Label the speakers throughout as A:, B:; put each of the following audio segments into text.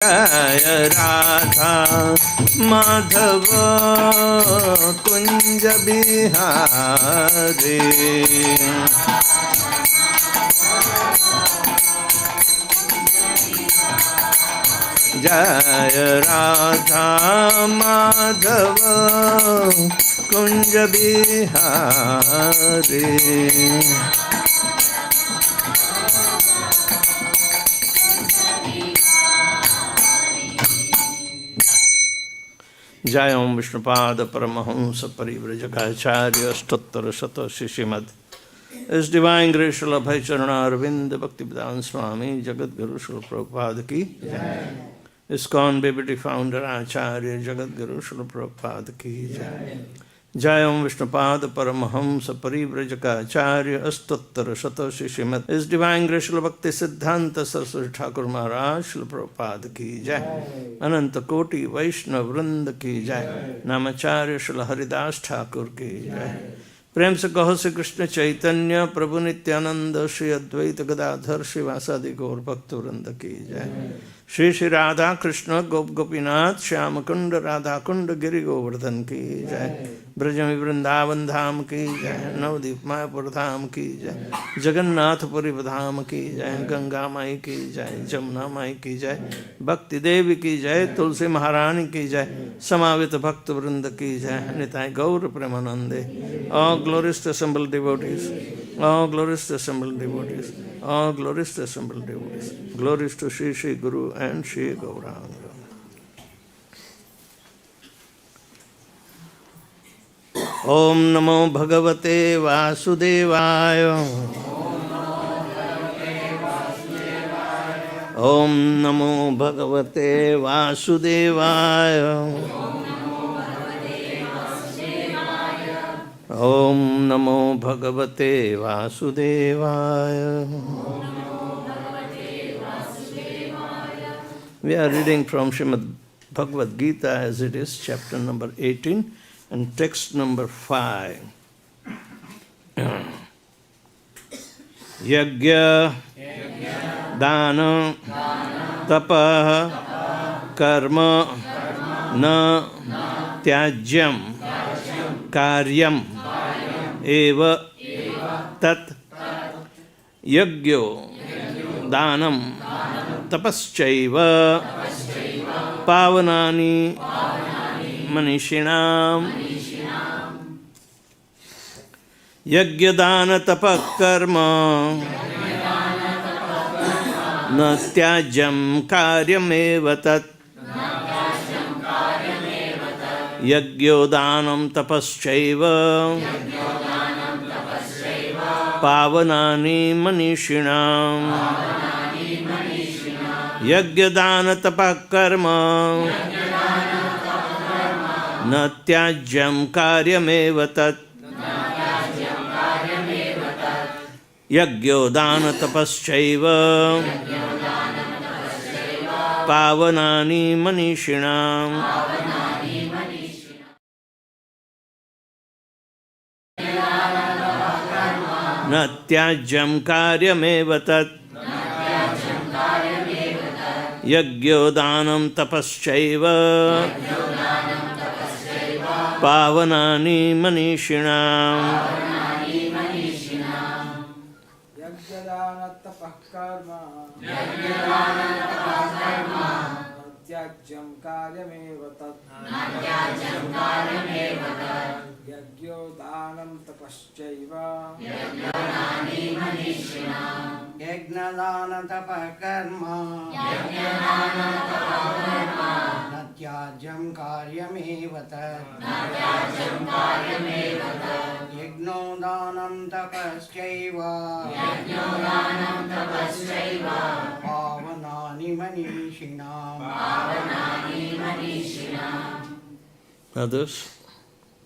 A: जय राधा माधव कुंज बिहारी। जय राधा माधव कुंज बिहारी। जय ओम विष्णुपाद परमहंस परिव्रजकाचार्य अष्टोत्तर शतशिव श्रीमद इस डिवाइन ग्रेशल अभय चरणारविंद भक्तिवेदांत स्वामी जगद्गुरु श्रील प्रभुपाद की जय। इस्कॉन बेबिटी फाउंडर आचार्य जगद्गुरु श्रील प्रभुपाद की जय। जय ओम विष्णुपाद परमहंस परिव्रजकाचार्य अष्टोत्तर शतशिव श्रीमद इस डिवाइन ग्रेशल भक्ति सिद्धांत सरस्वती ठाकुर महाराज श्रील प्रभुपाद की जय। अनंत कोटि वैष्णव वृंद की जय। नामाचार्य श्रील हरिदास ठाकुर की जय। प्रेम से कहो श्री कृष्ण चैतन्य प्रभु नित्यानंद श्री अद्वैत गदाधर श्रीवासादि गौर भक्त वृंद की जय। श्री श्री राधा कृष्ण गोप गोपीनाथ श्याम कुंड राधा कुंड गिरि गोवर्धन की जय। ब्रजमि वृंदावन धाम की जय। नवदीप मायापुर धाम की जय। जगन्नाथपुरी धाम की जय। गंगा माई की जय। जमुना माई की जय। भक्ति देवी की जय। तुलसी महारानी की जय। समावित भक्त वृंद की जय। निताय गौर प्रेमानंदे। All glories to assembled devotees. All glories to assembled devotees. All glories to assembled devotees. Glories to Shri Shri Guru and Shri Gauranga. Om Namo Bhagavate Vasudevaya. Om Namo Bhagavate Vasudevaya. Om Namo Bhagavate Vasudevaya. We are reading from Srimad Bhagavad Gita as it is, chapter number 18 and text number 5. Yagya, Dana, Tapa, Karma, Na, Tyajyam, Karyam, Eva, Tat, Yagyo, Danam, Tapaschaiva, Pavanani, Manishinam, Yagyadana Tapakarma, Natyajam Karyameva Tat, Yagyodanam Tapaschaiva, Pavanani Manishinam. Yagyadana tapakarma natyajyam karyameva tat. Yagyodana tapaschaiva pavanani manishinam. Natyajyam karyameva tat. Yagyodanam tapaschaiva pavanani manishinam.
B: Yagyadana tapakarma natyajyam karyameva tat. Yagyodanam tapaschaiva
C: Yagnadana tapakarma natyajyam karyameva tat. Yagnodanam tapaschaiva pavanani manishinam.
A: Others?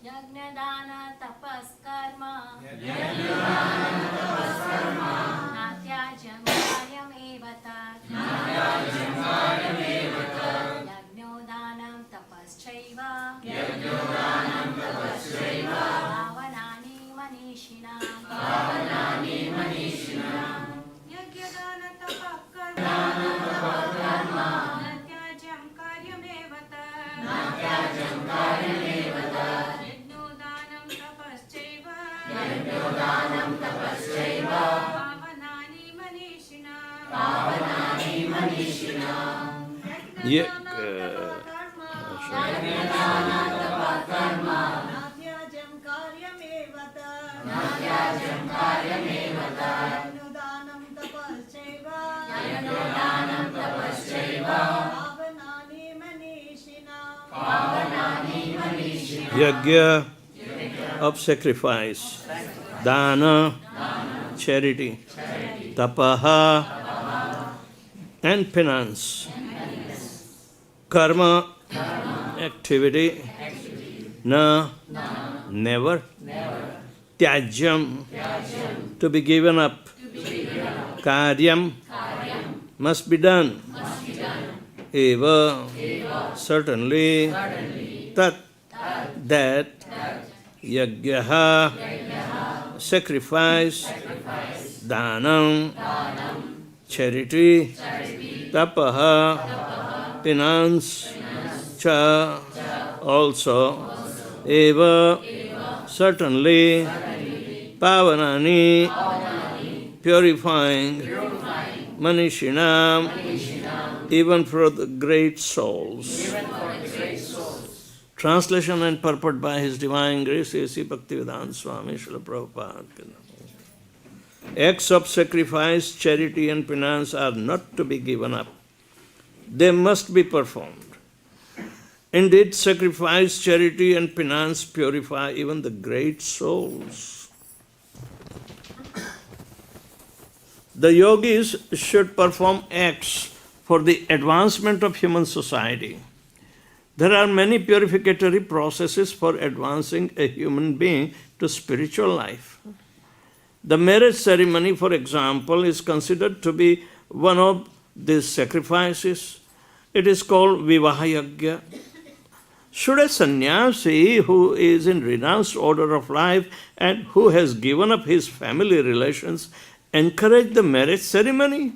D: Yagnadana tapaskarma natyajyam karyameva tat. Yagnodanam tapaschaiva pavanani manishinam. Yagyadana tapakarma
A: Yajna of sacrifice, dana, charity, tapaha, and penance, karma, activity, na, never, tyajyam, to be given up, karyam, must be done, eva, certainly, tat, that, yajnaha, sacrifice, danam, charity, tapaha, penance, cha, also, eva, certainly, pavanani, purifying, manishinam, even for the great souls. Translation and purport by His Divine Grace, A.C. Bhaktivedanta Swami Srila Prabhupada. Acts of sacrifice, charity and penance are not to be given up. They must be performed. Indeed, sacrifice, charity and penance purify even the great souls. The yogis should perform acts for the advancement of human society. There are many purificatory processes for advancing a human being to spiritual life. The marriage ceremony, for example, is considered to be one of these sacrifices. It is called Vivahayagya. Should a sannyasi who is in renounced order of life and who has given up his family relations encourage the marriage ceremony?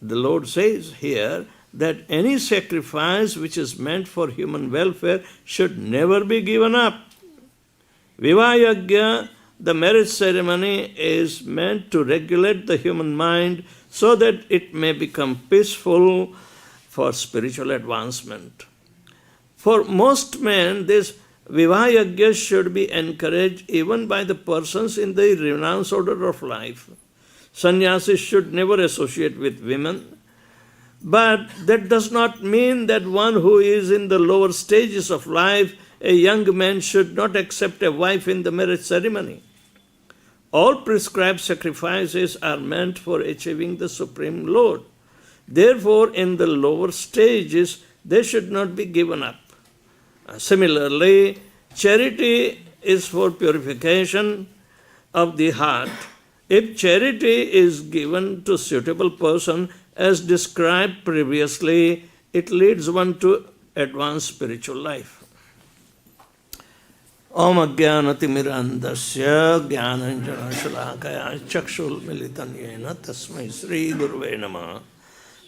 A: The Lord says here that any sacrifice which is meant for human welfare should never be given up. Vivahayagya, the marriage ceremony, is meant to regulate the human mind so that it may become peaceful for spiritual advancement. For most men, this Vivahayagya should be encouraged even by the persons in the renounced order of life. Sannyasis should never associate with women. But that does not mean that one who is in the lower stages of life, a young man, should not accept a wife in the marriage ceremony. All prescribed sacrifices are meant for achieving the Supreme Lord. Therefore, in the lower stages, they should not be given up. Similarly, charity is for purification of the heart. If charity is given to suitable person, as described previously, it leads one to advance spiritual life. Om Ajnanatirandasya Jnananjana Shalakaya Chakshul Militan Yena Tasmai Sri Guruve Namah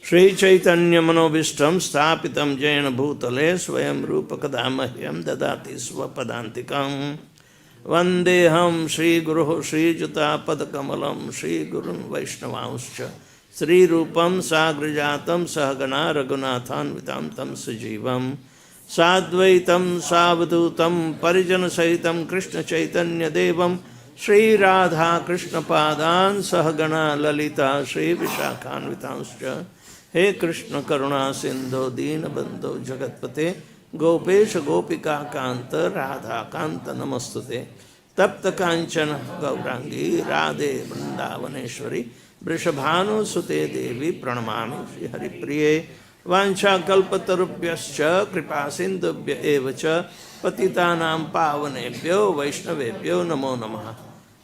A: Sri Chaitanya Manobishtam Sthapitam Jayana Bhutale Swayam Rupakadamahyam Dadati Swapadantikam Vandeham Sri Guru Sri Juta Padakamalam Sri Gurun Vaishnavanscha Sri Rupam Sagrajatam Sahagana Raghunathan Vitam Tam Sajivam Sadvaitam Savadhutam Parijana Sahitam Krishna Chaitanya Devam Sri Radha Krishna Padan Sahagana Lalita Sri Vishakhan Vitanscha He Krishna Karuna Sindhu Dina Bandhu Jagatpate Gopesha Gopika Kanta Radha Kanta Namastute Tapta Kanchana Gaurangi Radhe Vrindavaneshwari Vrishabhanu Sute Devi Pranamami Shri Hari Priye Vancha Kalpatarubhyascha Kripa Sindhubhya Evacha Patitanam Pavanebhyo Vaishnavebhyo Namo Namaha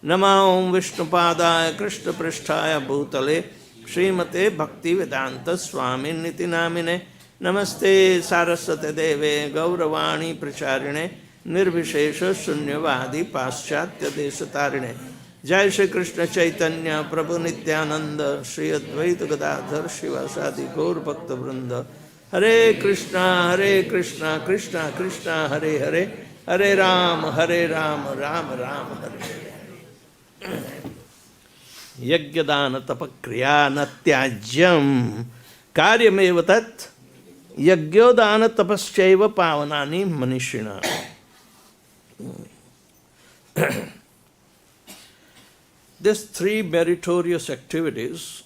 A: Nama Om Vishnupadaya Krishna Pristhaya Bhutale Srimate Bhakti Vedanta Swami Niti Namine Namaste Saraswate Deve Gauravani Pracharine Nirvishesha Shunyavadi Paschatya Desatarine Jai Shri Krishna Chaitanya Prabhu Nityananda Shri Advaita Gadadhar Shivasadi Gaur Bhakta Vrinda Hare Krishna Krishna Krishna Hare Hare Hare Rama Rama Rama Hare Yagyadana Tapakriya Natyajyam Karyameva Tat Yagyodana tapaschaiva pavanani manishina. These three meritorious activities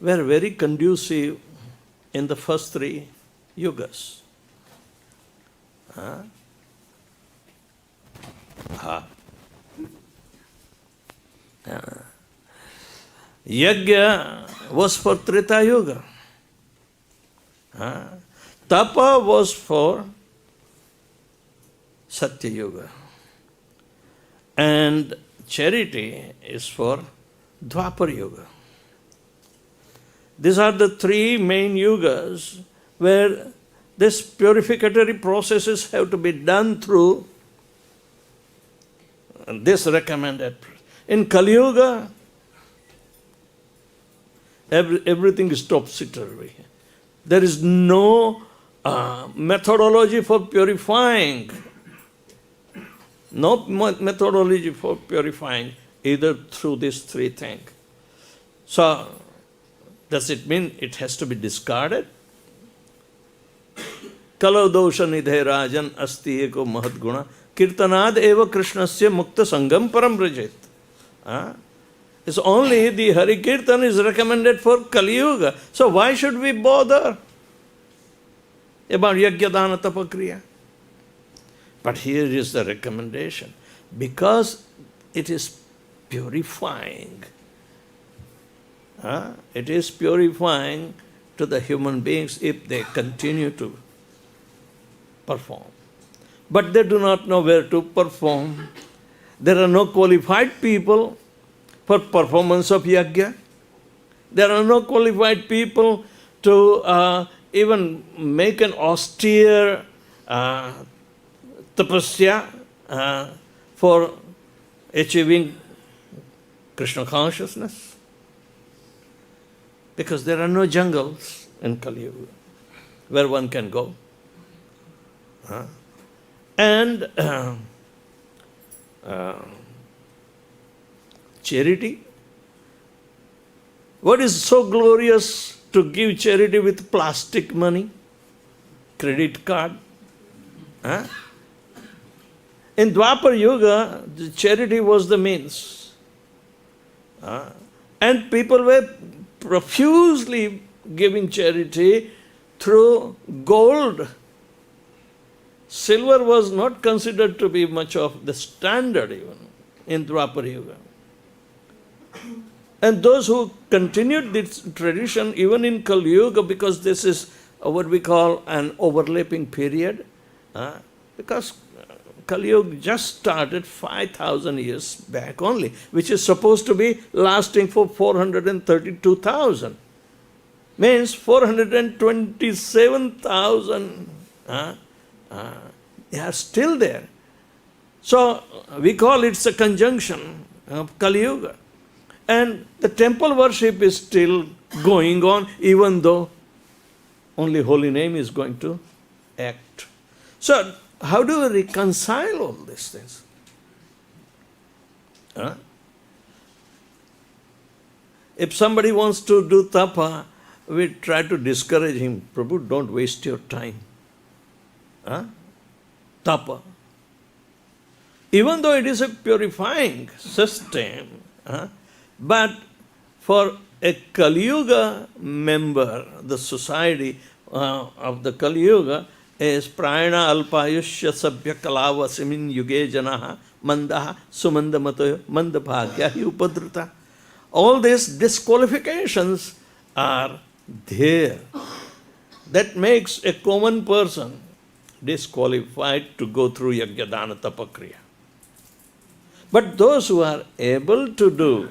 A: were very conducive in the first three yugas. Yajna was for Treta Yuga. Tapa was for Satya Yuga. And charity is for Dwapar Yuga. These are the three main yugas where these purificatory processes have to be done through this recommended. In Kali-yuga, everything is topsy-turvy. There is no methodology for purifying. No methodology for purifying either through these three things. So, does it mean it has to be discarded? Kalo dosha nidhe rajan asti eko mahad guna kirtanad eva krishnasya mukta sangam param brajit. It's only the Hari Kirtan is recommended for Kali-yuga. So why should we bother about Yajna Tapakriya? But here is the recommendation. Because it is purifying. It is purifying to the human beings if they continue to perform. But they do not know where to perform. There are no qualified people for performance of yajna. There are no qualified people to even make an austere tapasya for achieving Krishna consciousness. Because there are no jungles in Kali-yuga where one can go. And charity. What is so glorious to give charity with plastic money, credit card? In Dwapar Yuga, the charity was the means. And people were profusely giving charity through gold. Silver was not considered to be much of the standard even in Dwapar Yuga. And those who continued this tradition even in Kali-yuga, because this is what we call an overlapping period, because Kali-yuga just started 5,000 years back only, which is supposed to be lasting for 432,000. Means 427,000 they are still there. So we call it a conjunction of Kali-yuga. And the temple worship is still going on, even though only holy name is going to act. So how do we reconcile all these things? If somebody wants to do tapa, we try to discourage him. Prabhu, don't waste your time. Tapa. Even though it is a purifying system, but for a Kali-yuga member, the society of the Kali-yuga is prayana alpayushya sabhya kalavasimin yuge janaha mandaha sumandamatoyo mandabhagya hi upadruta. All these disqualifications are there. That makes a common person disqualified to go through Yajna Tapakriya. But those who are able to do,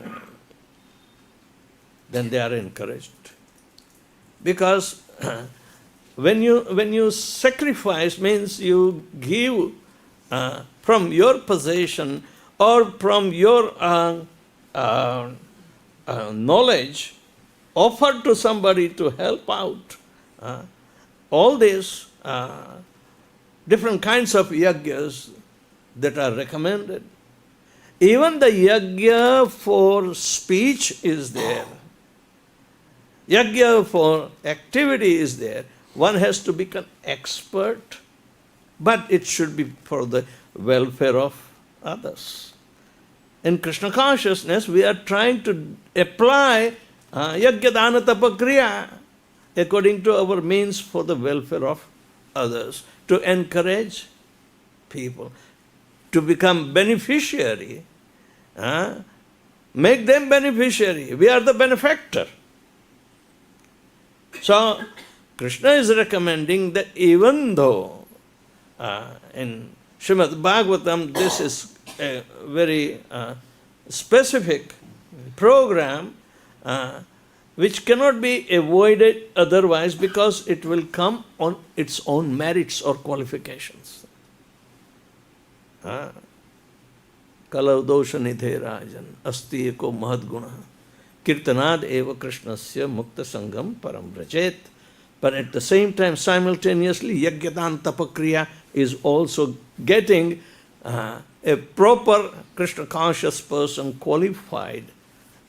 A: then they are encouraged. Because when you sacrifice means you give from your possession or from your knowledge, offer to somebody to help out. All these different kinds of yajnas that are recommended. Even the yajna for speech is there. Yajna for activity is there. one has to become expert, but it should be for the welfare of others. In Krishna consciousness, we are trying to apply yajna dana tapa kriya according to our means for the welfare of others, to encourage people, to become beneficiary, make them beneficiary. We are the benefactor. So, Krishna is recommending that even though in Srimad Bhagavatam this is a very specific program which cannot be avoided otherwise, because it will come on its own merits or qualifications. Kalau dosha nidhe rajan asti eko mahadguna kirtanad eva krishnasya mukta sangam param vrajet. But at the same time, simultaneously, yajna tapakriya is also getting a proper Krishna conscious person qualified,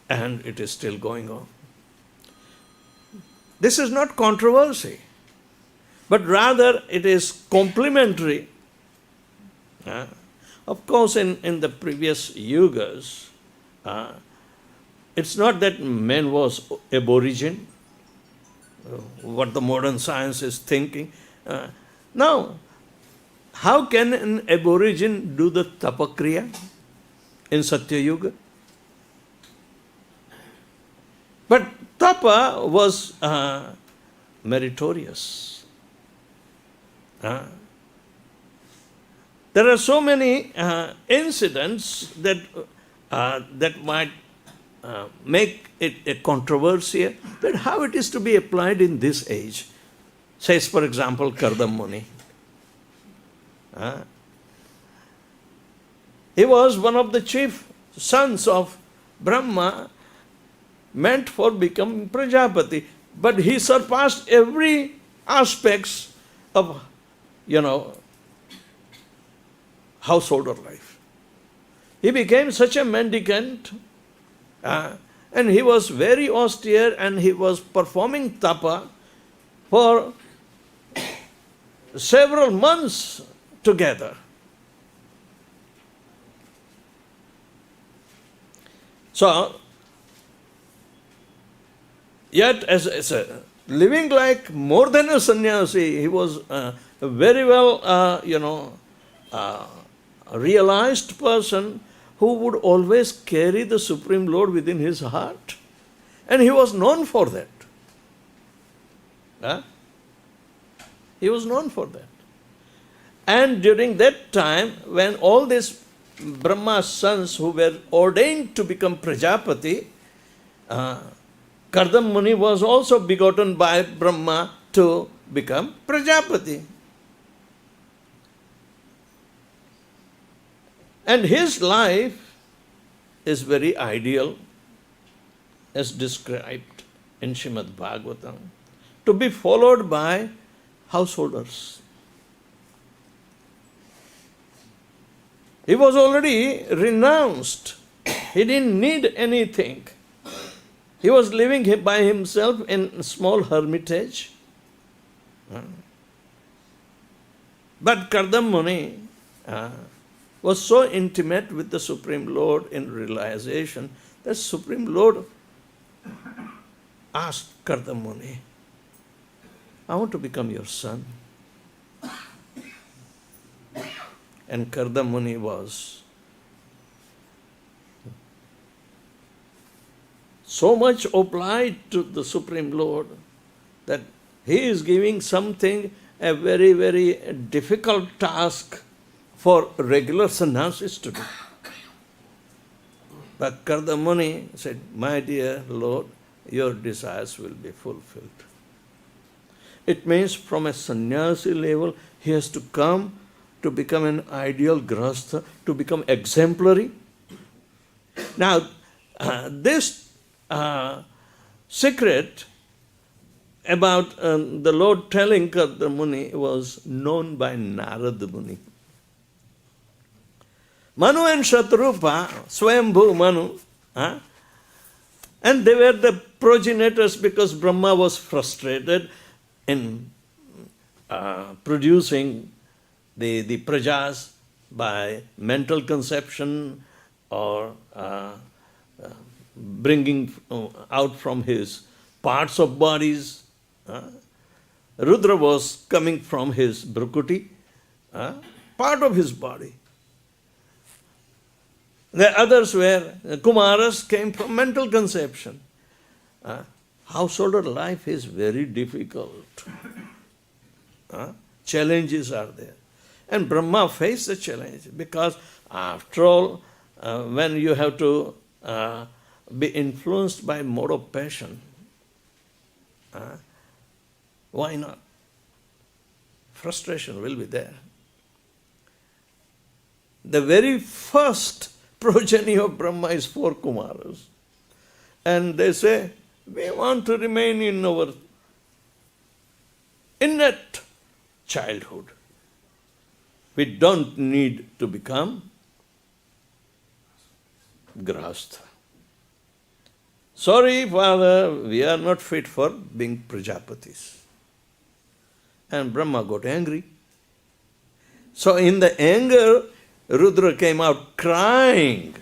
A: and it is still going on. This is not controversy, but rather it is complementary. Of course, in the previous yugas, it's not that man was aborigine, what the modern science is thinking. Now, how can an aborigine do the tapakriya in Satya Yuga? But tapa was meritorious. There are so many incidents that might make it a controversy, but how it is to be applied in this age. Says, for example, Kardam Muni. He was one of the chief sons of Brahma, meant for becoming Prajapati, but he surpassed every aspects of, householder life. He became such a mendicant, and he was very austere, and he was performing tapa for several months together. So, yet as a living like more than a sannyasi, he was a very well, realized person who would always carry the Supreme Lord within his heart. And he was known for that. He was known for that. And during that time, when all these Brahma's sons who were ordained to become Prajapati, Kardam Muni was also begotten by Brahma to become Prajapati. And his life is very ideal, as described in Srimad Bhagavatam, to be followed by householders. He was already renounced. He didn't need anything. He was living by himself in a small hermitage. But Kardam Muni was so intimate with the Supreme Lord in realization that Supreme Lord asked Kardam Muni, I want to become your son. And Kardam Muni was so much obliged to the Supreme Lord that he is giving something, a very, very difficult task for regular sannyasis to do. But Kardam Muni said, my dear Lord, your desires will be fulfilled. It means from a sannyasi level, he has to come to become an ideal grahastha, to become exemplary. Now, this secret about the Lord telling Kardam Muni was known by Narada Muni. Manu and Shatrupa, Swayambhu Manu, and they were the progenitors because Brahma was frustrated in producing the prajas by mental conception or bringing out from his parts of bodies. Rudra was coming from his Bhrukuti, part of his body. The others were, Kumaras came from mental conception. Householder life is very difficult. Challenges are there. And Brahma faced the challenge because after all, when you have to be influenced by mode of passion, why not? Frustration will be there. The very first progeny of Brahma is 4 Kumaras. And they say, we want to remain in our innate childhood. We don't need to become grahastha. Sorry, Father, we are not fit for being Prajapatis. And Brahma got angry. So in the anger, Rudra came out crying.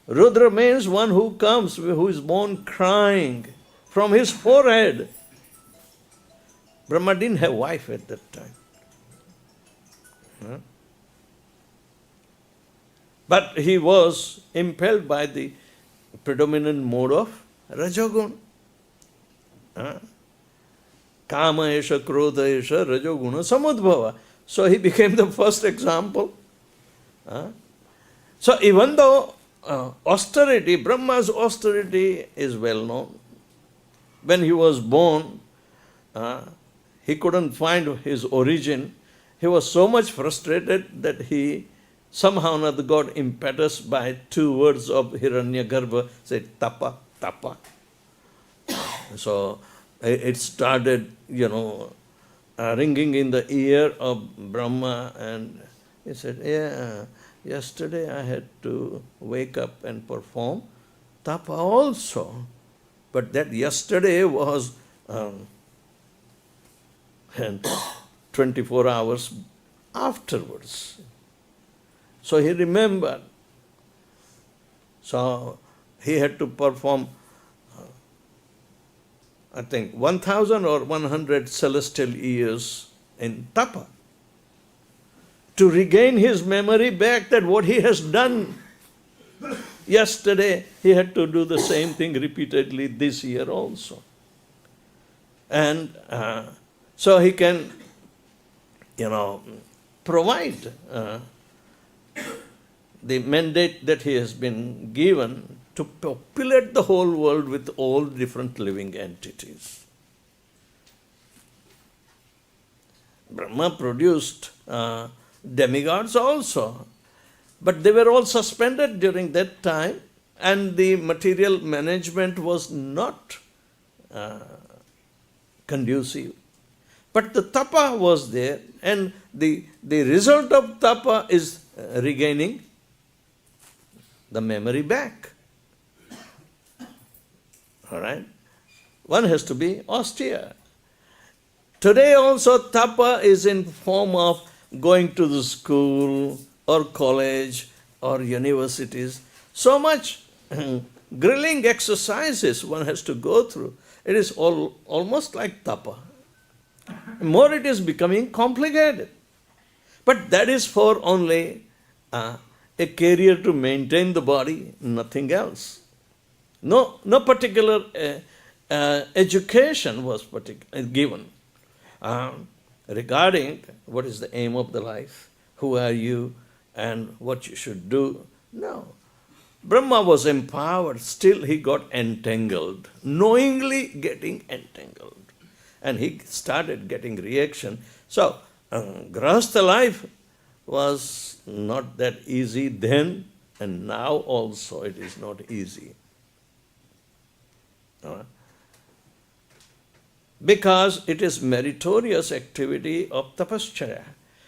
A: Rudra means one who comes, who is born crying from his forehead. Brahma didn't have wife at that time. But he was impelled by the predominant mode of Rajoguna. Kama esha, krodha esha, Rajoguna, samudbhava. So he became the first example. So even though austerity, Brahma's austerity is well known. When he was born, he couldn't find his origin. He was so much frustrated that he somehow or other got impetus by 2 words of Hiranyagarbha, said tapa, tapa. So it started, ringing in the ear of Brahma, and he said, yeah, yesterday I had to wake up and perform tapa also. But that yesterday was 24 hours afterwards. So he remembered. So he had to perform, I think, 1,000 or 100 celestial years in tapa to regain his memory back that what he has done yesterday, he had to do the same thing repeatedly this year also. And so he can, provide the mandate that he has been given to populate the whole world with all different living entities. Brahma produced demigods also, but they were all suspended during that time, and the material management was not conducive. But the tapa was there, and the result of tapa is regaining the memory back. All right? One has to be austere. Today also tapa is in form of going to the school or college or universities. So much grilling exercises one has to go through. It is almost like tapa. More it is becoming complicated. But that is for only a career to maintain the body, nothing else. No particular education was given regarding what is the aim of the life, who are you, and what you should do. No. Brahma was empowered, still he got entangled, knowingly getting entangled. And he started getting reaction. So, Grahastha life was not that easy then, and now also it is not easy. Because it is meritorious activity of tapascharya.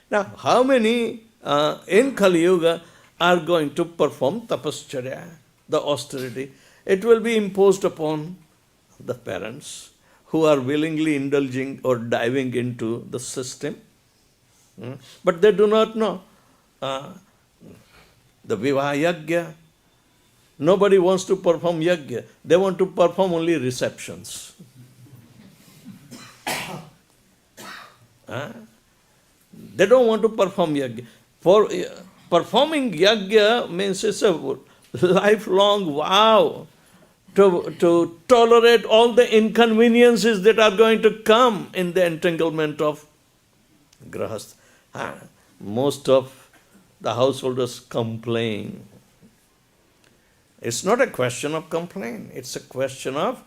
A: Now, how many in Kali-yuga are going to perform tapascharya, the austerity? It will be imposed upon the parents who are willingly indulging or diving into the system. But they do not know. The Vivaha Yajna, nobody wants to perform Yajna. They want to perform only receptions. They don't want to perform Yajna. For performing Yajna means it's a lifelong vow to tolerate all the inconveniences that are going to come in the entanglement of grahastha. Most of the householders complain. It's not a question of complaint. It's a question of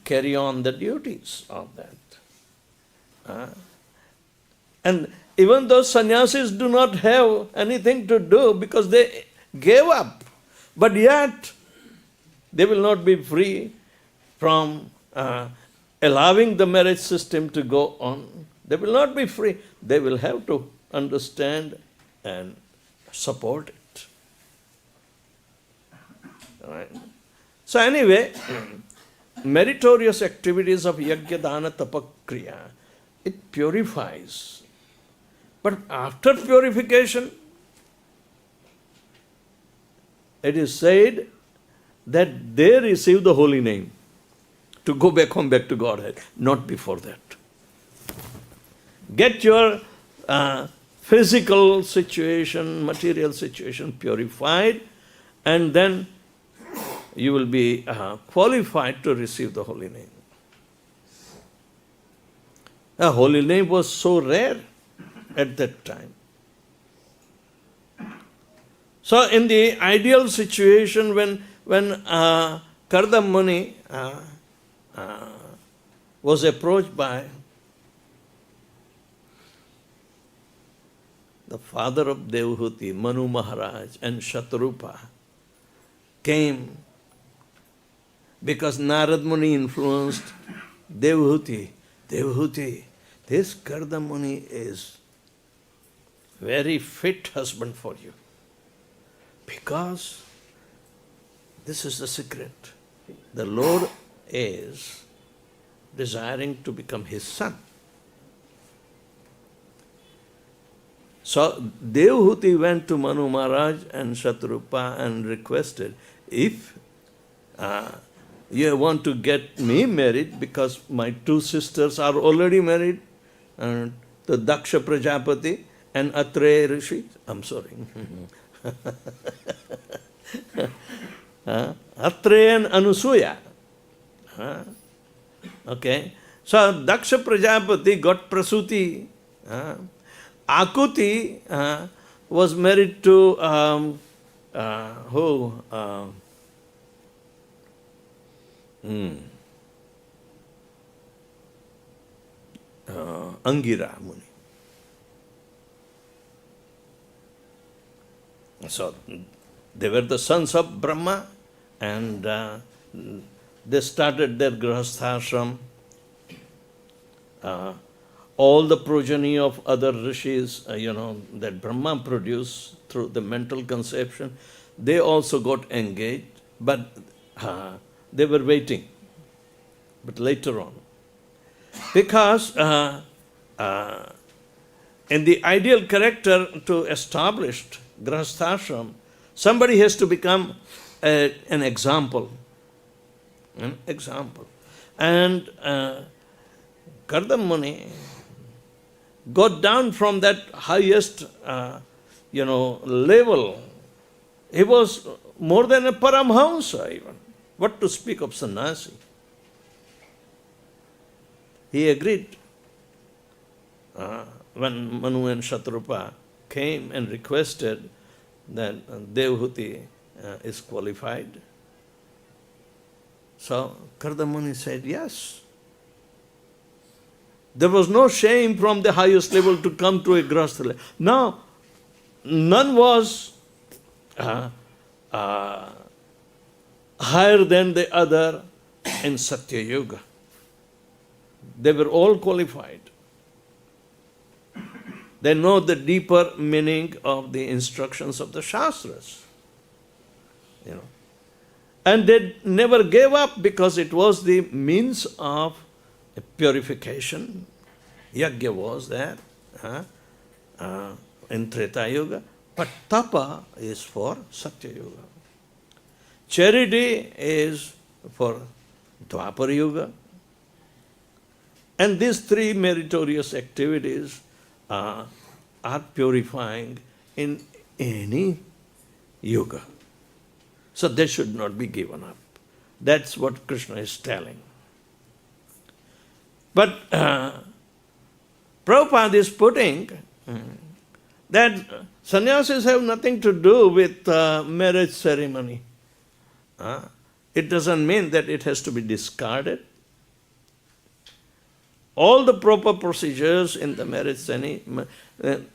A: carry on the duties of that. And even those sannyasis do not have anything to do because they gave up. But yet, they will not be free from allowing the marriage system to go on. They will not be free. They will have to understand and support it. Right? So anyway, meritorious activities of yajna, dana, tapa, kriya, it purifies. But after purification, it is said that they receive the holy name to go back home, back to Godhead, not before that. Get your physical situation, material situation purified, and then you will be qualified to receive the holy name. The holy name was so rare at that time. So in the ideal situation, when Kardam Muni was approached by the father of Devhuti, Manu Maharaj, and Shatarupa came because Narad Muni influenced Devhuti. Devhuti, this Kardam Muni is very fit husband for you. Because this is the secret. The Lord is desiring to become his son. So Devhuti went to Manu Maharaj and Shatarupa and requested, if you want to get me married, because my two sisters are already married, the Daksha Prajapati and Atreya Rishi, I'm sorry. Atreya and Anusuya. Okay. So Daksha Prajapati got Prasuti. Akuti was married to who? Angira Muni. So they were the sons of Brahma, and they started their grahasthashram. All the progeny of other rishis, that Brahma produced through the mental conception, they also got engaged, but they were waiting. But later on, because in the ideal character to establish grahasthashram, somebody has to become an example. An example. And Kardam Muni got down from that highest, level. He was more than a Paramhamsa even. What to speak of sannyasi? He agreed. When Manu and Shatarupa came and requested that Devhuti is qualified. So Kardam Muni said yes. There was no shame from the highest level to come to a grahastha level. Now, none was higher than the other in Satya Yuga. They were all qualified. They know the deeper meaning of the instructions of the Shastras. And they never gave up because it was the means of purification. Yajna was there in Treta Yuga, but tapa is for Satya Yuga. Charity is for Dwapar Yuga. And these three meritorious activities are purifying in any yuga. So they should not be given up. That's what Krishna is telling. But Prabhupada is putting that sannyasis have nothing to do with marriage ceremony. It doesn't mean that it has to be discarded. All the proper procedures in the marriage ceremony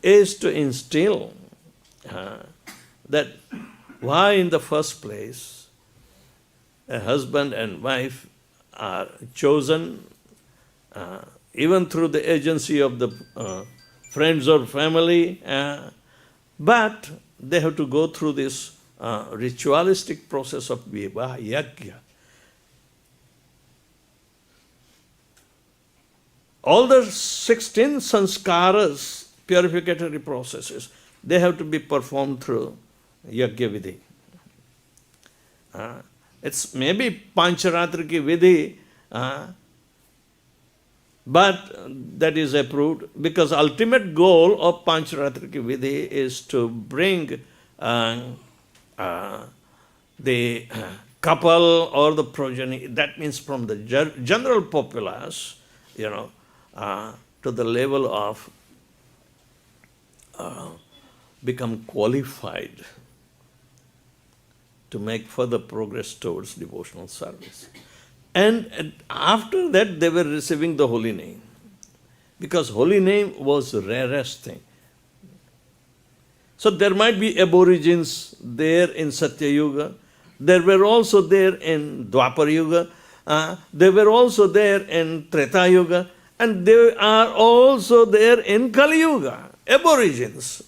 A: is to instill that why in the first place a husband and wife are chosen even through the agency of the friends or family, but they have to go through this ritualistic process of vivaha yajna. All the 16 sanskaras, purificatory processes, they have to be performed through yajna vidhi. It's maybe pancharatriki vidhi, but that is approved because ultimate goal of pancharatriki vidhi is to bring the couple or the progeny, that means from the general populace, to the level of become qualified to make further progress towards devotional service. And after that they were receiving the holy name, because holy name was the rarest thing. So there might be aborigines there in Satya Yuga, there were also there in Dwapar Yuga, they were also there in Treta Yuga, and they are also there in Kali-yuga, aborigines.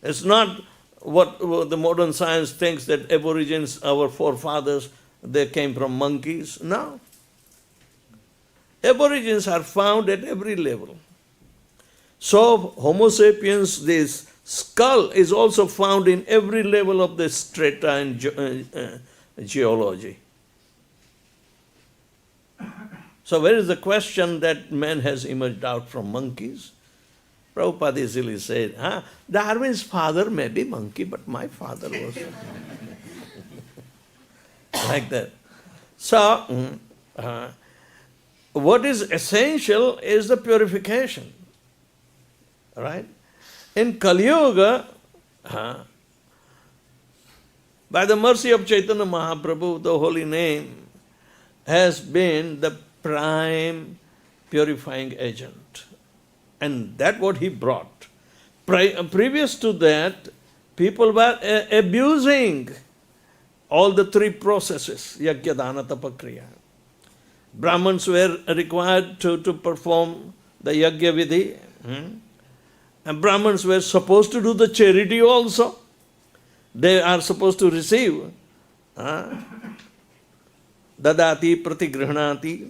A: It's not what the modern science thinks that aborigines, our forefathers, they came from monkeys. No. Aborigines are found at every level. So Homo sapiens, this skull is also found in every level of the strata and geology. So where is the question that man has emerged out from monkeys? Prabhupada easily said, Darwin's father may be monkey, but my father was like that. So, what is essential is the purification. Right? In Kali-yuga, by the mercy of Chaitanya Mahaprabhu, the holy name has been the prime purifying agent. And that's what he brought. Previous to that, people were abusing all the three processes, yajna, dana, tapa, kriya. Brahmins were required to perform the yajna vidhi. And Brahmins were supposed to do the charity also. They are supposed to receive. Dadati pratigrihnati,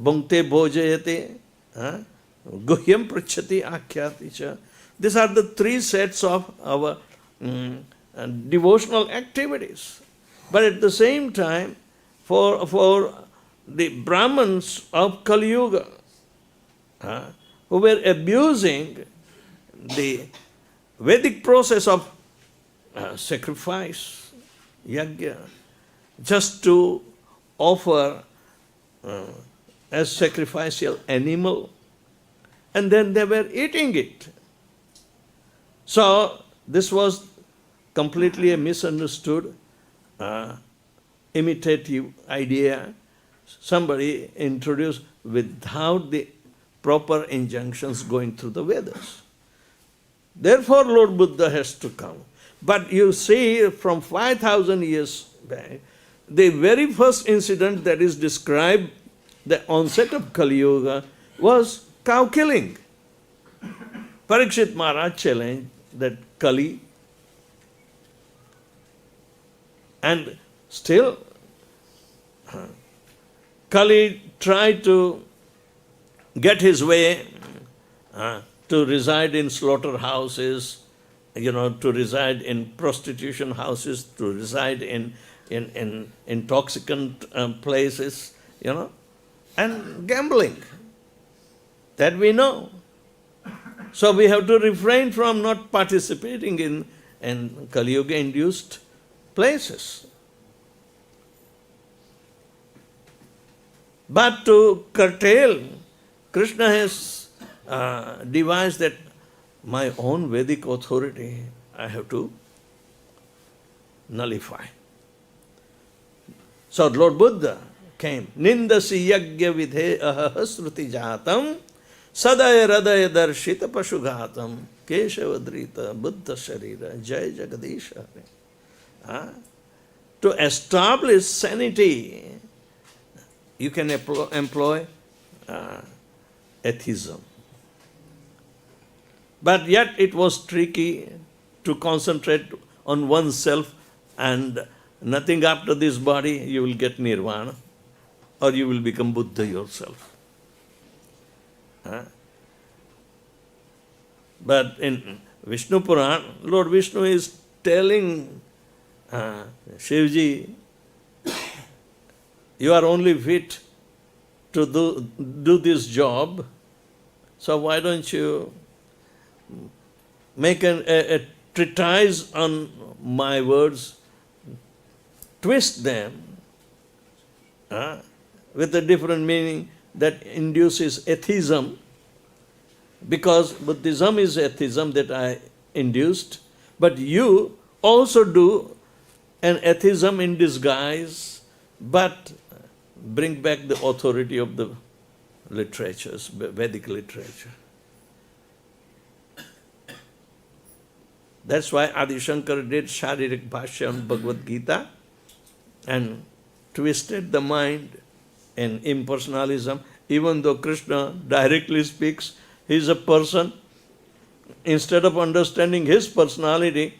A: bhunkte bhojayate, guhyam prachati akhyati cha. These are the three sets of our devotional activities. But at the same time, for the Brahmins of Kali-yuga, who were abusing the Vedic process of sacrifice, yajna, just to offer as sacrificial animal, and then they were eating it. So this was completely a misunderstood, imitative idea. Somebody introduced without the proper injunctions going through the Vedas. Therefore, Lord Buddha has to come. But you see, from 5,000 years back, the very first incident that is described, the onset of Kali-yuga, was cow killing. Parikshit Maharaj challenged that Kali, And still, Kali tried to get his way to reside in slaughterhouses, to reside in prostitution houses, to reside in intoxicant places, and gambling. That we know. So we have to refrain from not participating in Kali-yuga induced places. But to curtail, Krishna has devised that my own Vedic authority I have to nullify. So Lord Buddha came. Nindasi yagya vidhe sruti jatam sadaya radaya darshita pashugatam keshavadrita buddha sharira jai jagadisha. To establish sanity, you can employ atheism. But yet it was tricky to concentrate on oneself and nothing after this body, you will get nirvana or you will become Buddha yourself. But in Vishnu Puran, Lord Vishnu is telling Shivji, you are only fit to do this job, so why don't you make a treatise on my words, twist them with a different meaning that induces atheism, because Buddhism is atheism that I induced, but you also do an atheism in disguise, but bring back the authority of the literatures, Vedic literature. That's why Adi Shankara did Sharirik Bhashya on Bhagavad Gita and twisted the mind in impersonalism. Even though Krishna directly speaks, he is a person. Instead of understanding his personality,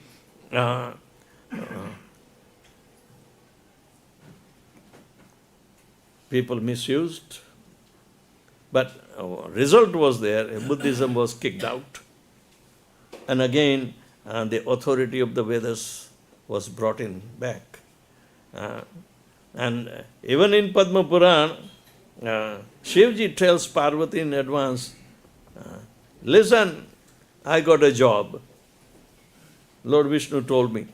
A: people misused. But result was there, Buddhism was kicked out. And again, the authority of the Vedas was brought in back. And even in Padma Puran, Shivji tells Parvati in advance, listen, I got a job. Lord Vishnu told me.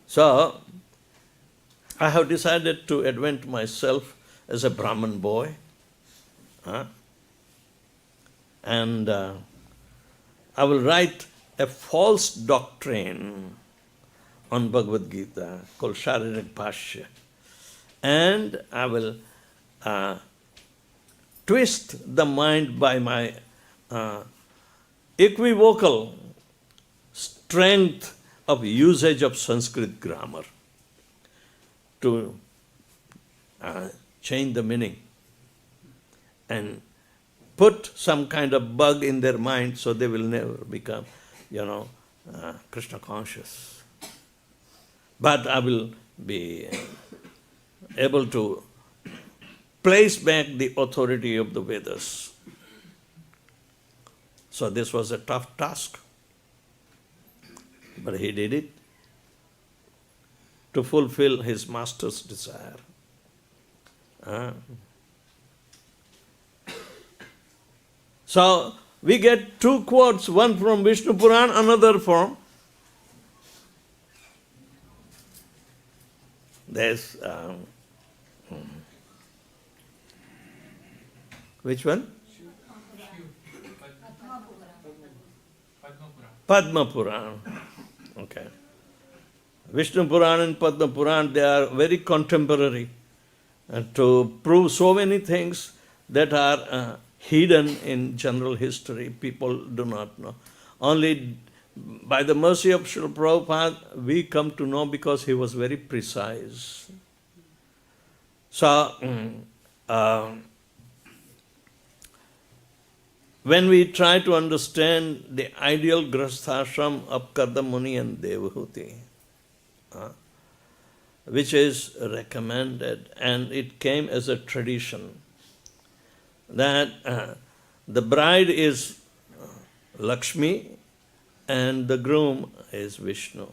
A: So, I have decided to advent myself as a Brahman boy. And I will write a false doctrine on Bhagavad Gita called Sharirik Bhashya. And I will twist the mind by my equivocal strength of usage of Sanskrit grammar to change the meaning and put some kind of bug in their mind so they will never become, Krishna conscious. But I will be able to place back the authority of the Vedas. So this was a tough task. But he did it to fulfill his master's desire. So we get two quotes, one from Vishnu Puran, another from there's which one? Padma Puran. Okay. Vishnu Puran and Padma Puran, they are very contemporary to prove so many things that are hidden in general history. People do not know. Only by the mercy of Srila Prabhupada, we come to know because he was very precise. So, when we try to understand the ideal grasthashram of Kardamuni and Devahuti, which is recommended, and it came as a tradition, that the bride is Lakshmi and the groom is Vishnu.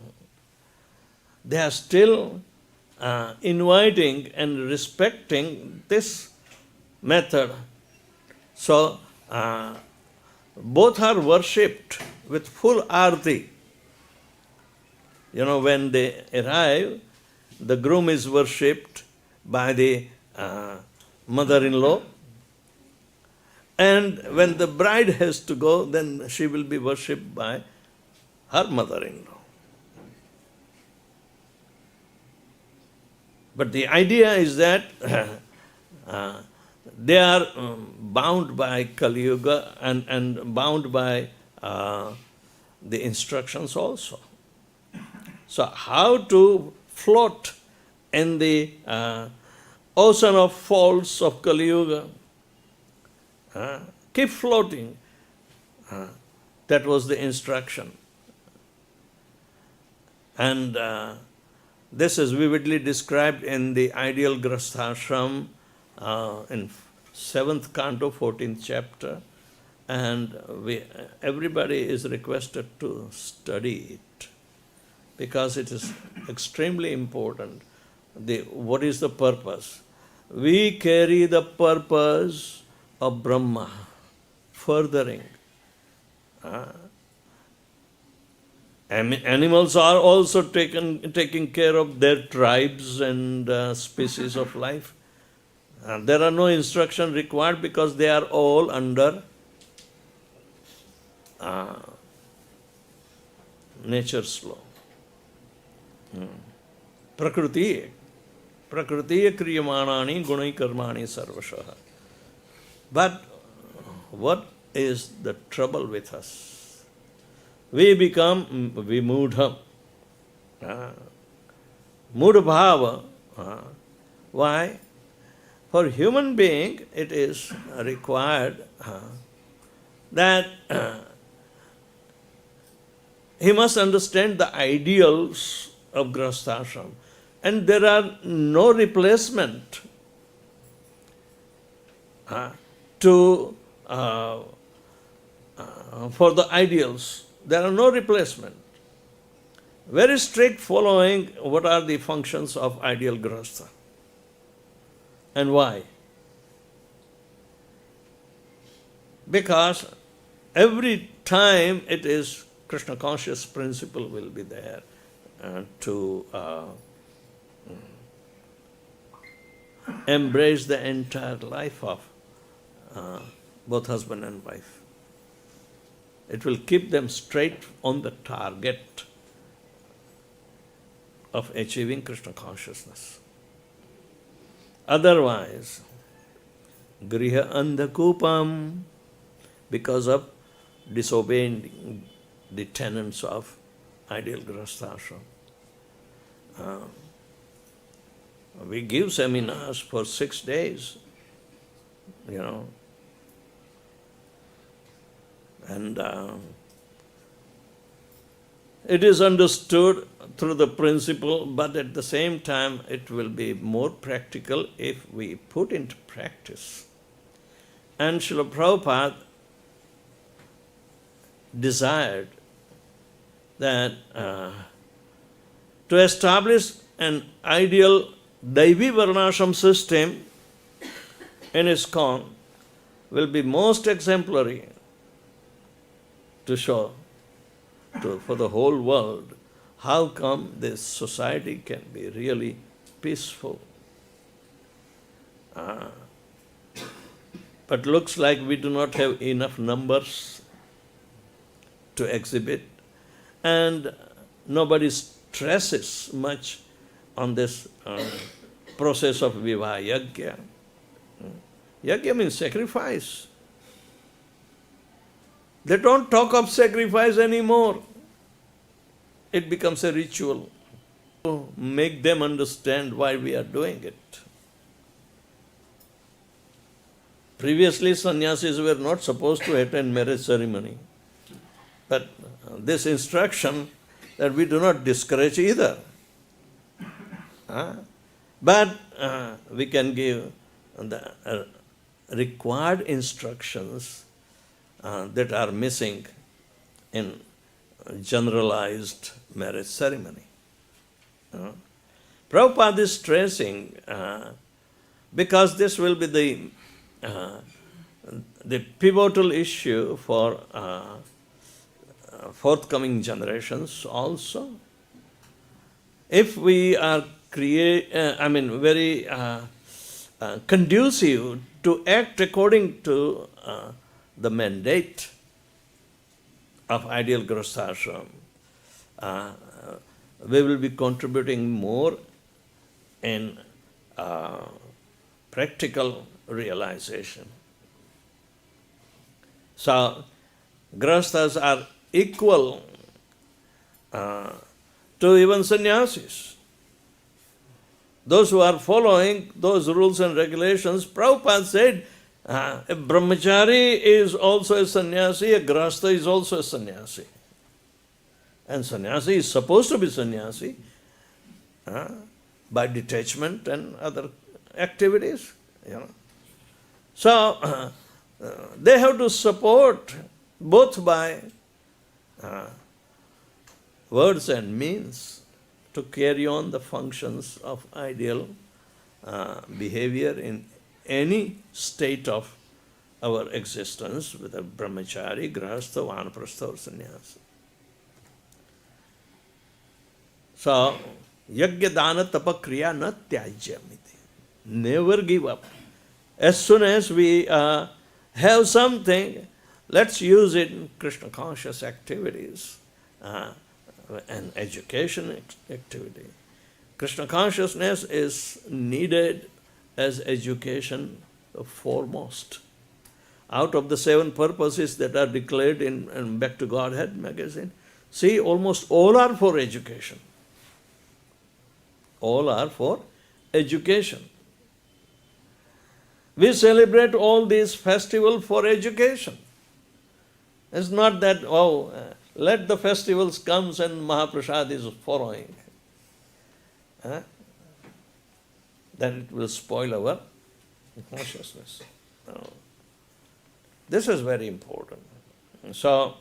A: They are still inviting and respecting this method. So, both are worshipped with full arti. When they arrive, the groom is worshipped by the mother-in-law, and when the bride has to go, then she will be worshipped by her mother-in-law. But the idea is that they are bound by Kali-yuga and bound by the instructions also. So how to float in the ocean of faults of Kali-yuga? Keep floating. That was the instruction. And this is vividly described in the ideal Grasthashram in 7th canto, 14th chapter. And everybody is requested to study it, because it is extremely important. What is the purpose? We carry the purpose of Brahma, furthering. Animals are also taking care of their tribes and species of life. There are no instruction required because they are all under nature's law. Prakriti kriyamanani gunai karmani sarvashaha. But what is the trouble with us? We become vimudha. Mudha bhava. Why? For human being, it is required that he must understand the ideals of Grasthashram. And there are no replacement for the ideals. There are no replacement. Very strict following what are the functions of ideal Grastha. And why? Because every time it is Krishna conscious principle will be there to embrace the entire life of both husband and wife. It will keep them straight on the target of achieving Krishna consciousness. Otherwise, griha andhakupam, because of disobeying the tenets of ideal Grasthashram. We give seminars for 6 days, and it is understood through the principle, but at the same time it will be more practical if we put into practice. And Srila Prabhupada desired that to establish an ideal Daivi Varnashram system in ISKCON will be most exemplary to show for the whole world how come this society can be really peaceful. But looks like we do not have enough numbers to exhibit, and nobody stresses much on this process of vivaha yajna. Yajna means sacrifice. They don't talk of sacrifice anymore. It becomes a ritual to make them understand why we are doing it. Previously, sannyasis were not supposed to attend marriage ceremony. But this instruction that we do not discourage either. But we can give the required instructions that are missing in generalized marriage ceremony. Prabhupada is stressing because this will be the pivotal issue for forthcoming generations also. If we are very conducive to act according to the mandate of ideal Grihastha ashram, we will be contributing more in practical realization. So, Grihasthas are equal to even sannyasis. Those who are following those rules and regulations, Prabhupada said, a brahmachari is also a sannyasi, a grihastha is also a sannyasi. And sannyasi is supposed to be sannyasi by detachment and other activities. So, they have to support both by words and means to carry on the functions of ideal behavior in any state of our existence, whether brahmachari, grihastha, vanaprastha or sannyasa. So, yajna dana tapa kriya na tyajyamiti. Never give up. As soon as we have something, let's use it in Krishna conscious activities and education activity. Krishna consciousness is needed as education foremost. Out of the 7 purposes that are declared in Back to Godhead magazine, see, almost all are for education. All are for education. We celebrate all these festivals for education. It's not that, let the festivals come and Mahaprasad is following. Then it will spoil our consciousness. No. This is very important. So,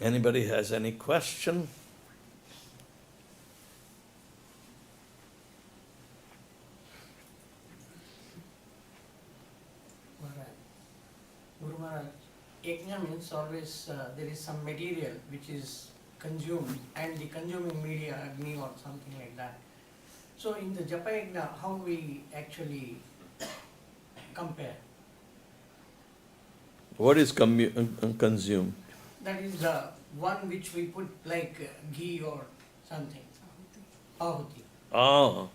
A: anybody has any question?
C: Guru Maharaj, yajna means always there is some material which is consumed and the consuming media, Agni or something like that. So in the Japa yajna, how we actually compare?
A: What is consumed?
C: That is the one which we put like ghee or something. Ahuti.
A: Oh.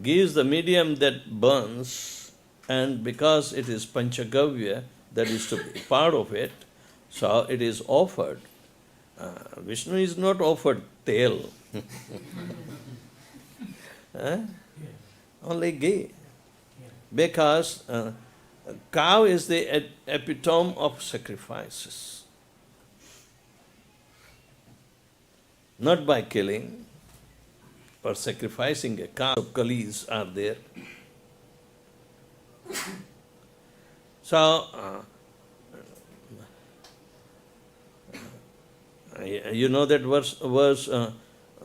A: Ghee is the medium that burns, and because it is Panchagavya, that is to be part of it, so it is offered. Vishnu is not offered tel. Only ghee. Because cow is the epitome of sacrifices. Not by killing, but sacrificing a cow. Kalis are there. So, you know that verse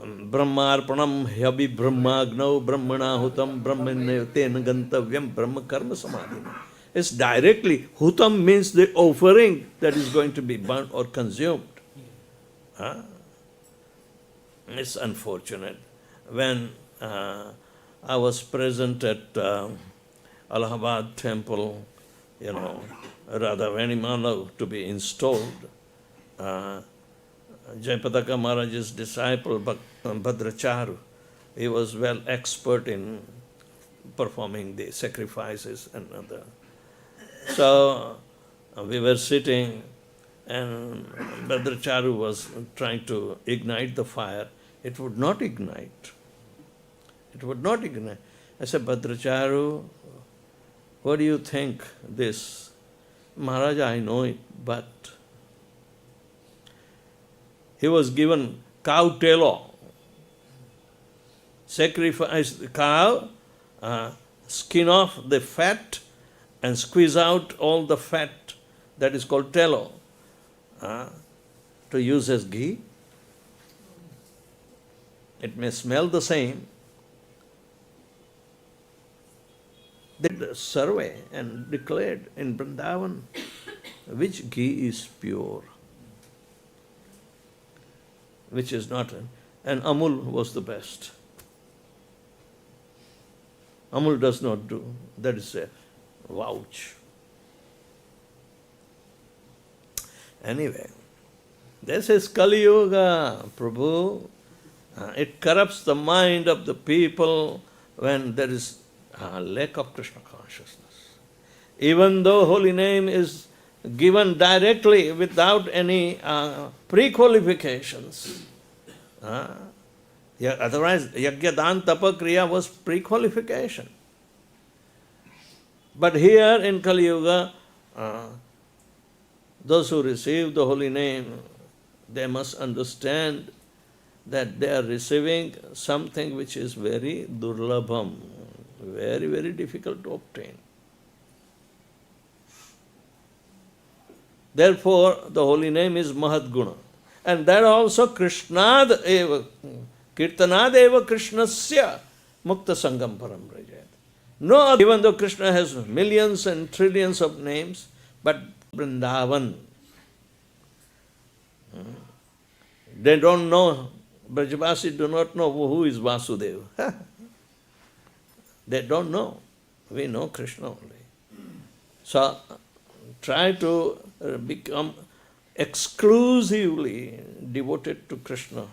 A: Brahmarpanam hyabi brahmagno brahmana hutam brahmane ten gantavyam brahma karma samadhina. It's directly, hutam means the offering that is going to be burnt or consumed. It's unfortunate. When I was present at Allahabad temple, Radhavani Manav to be installed, Jayapataka Maharaj's disciple Bhadracharu, he was well expert in performing the sacrifices and other. So we were sitting and Bhadracharu was trying to ignite the fire. It would not ignite. It would not ignite. I said, Bhadracharu, what do you think this? Maharaj, I know it, but he was given cow tallow. Sacrifice the cow, skin off the fat and squeeze out all the fat, that is called tallow, to use as ghee. It may smell the same. They did a survey and declared in Vrindavan which ghee is pure, which is not. And Amul was the best. Amul does not do. That is a vouch. Anyway, this is Kali-yuga, Prabhu. It corrupts the mind of the people when there is a lack of Krishna consciousness. Even though holy name is given directly without any pre-qualifications. Otherwise, Yajna, Dan, Tapa, Kriya was pre-qualification. But here in Kali-yuga, those who receive the holy name, they must understand that they are receiving something which is very durlabham, very, very difficult to obtain. Therefore, the holy name is Mahadguna. And that also Krishnad eva, Kirtanad eva Krishnasya Mukta Sangam Param Rajayat. No, even though Krishna has millions and trillions of names, but Vrindavan, they don't know, Brajavasi do not know who is Vasudeva. They don't know. We know Krishna only. So, try to become exclusively devoted to Krishna.